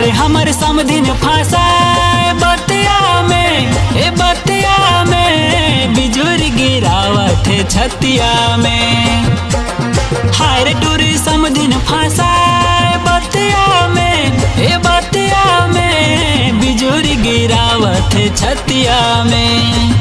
हाय हमर समधिन फंसाए बतिया में, ए बतिया में बिजुर गिरावत है छतिया में। हाय रे टूरी समधिन फंसाए बतिया में, ए बतिया में बिजुर गिरावत है छतिया में।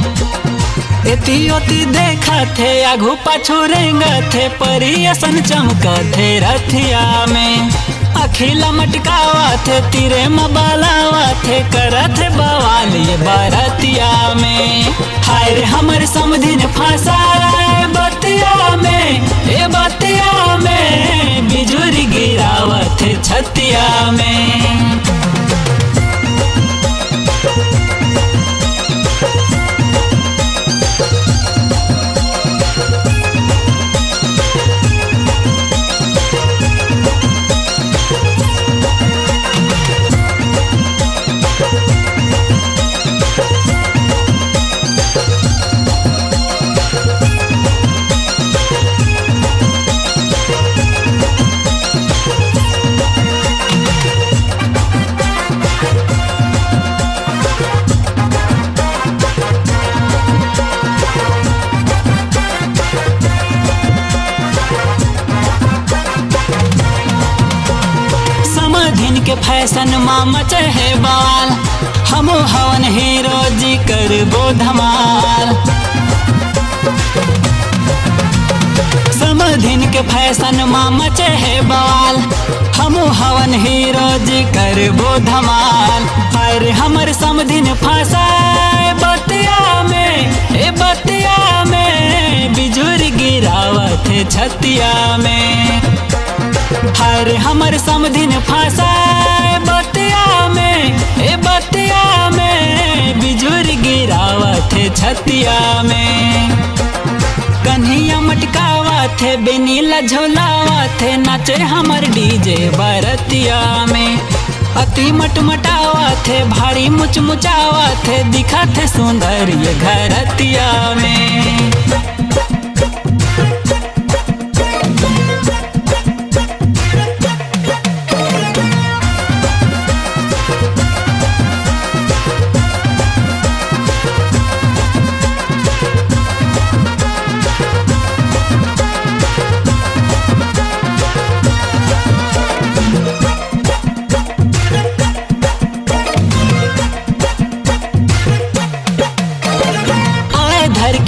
एती ओती देखा थे आगू पाछू रेंगा थे परियसन चमका थे रथिया में। अखिला मटकावा थे तीरे मबालावा थे करत बवाल ये बारतिया में। हाय रे हमर समधिन फंसाए बतिया में, ए बतिया में बिजुर गिरावत है छतिया में। समधिन के फैशन मामा चाहे बाल, हम हवन हीरो जी करबो धमाल। समधिन के फैशन मामा चाहे बाल, हम हवन हीरो जी करबो धमाल। अरे हमर समधिन फंसाए बतिया में, ए बतिया में बिजुर गिरावत है छतिया में। हर हमर समधिन फंसाए बतिया में, ए बतिया में बिजुर गिरावत है छतिया में। कन्हैया मटकावा थे बेनीला झोलावा थे नाचे हमर डीजे बरतिया में। अति मटमटावा थे भारी मुचमुचावा थे दिखा थे सुंदर ये घरतिया में।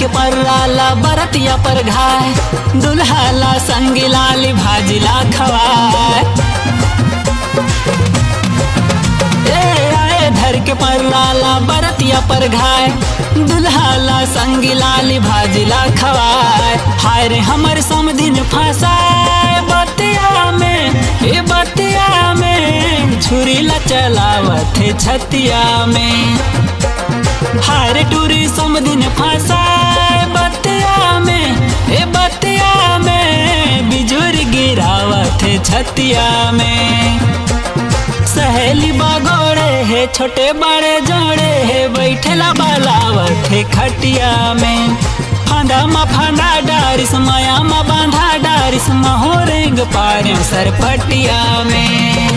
के पर्राला बरतिया पर घाय, दुल्हाला संगी लाली भाजिला खवाए। आए धर के पर्राला बरतिया पर घाय, दुल्हाला संगी लाली भाजिला खवाए। हाय रे हमर समधिन फंसाए बतिया में, ए बतिया में छुरी ला चलावत है छतिया में। हाय रे टूरी समधिन फंसाए बतिया में, ए बतिया में बिजुर गिरावत है छतिया में। सहेली बागोड़े है छोटे बड़े जोड़े है बैठेला बालावत है खटिया में। फांदा मा फांदा डारिस माया मा बांधा डारिस महोरेंग पारे सरपटिया में।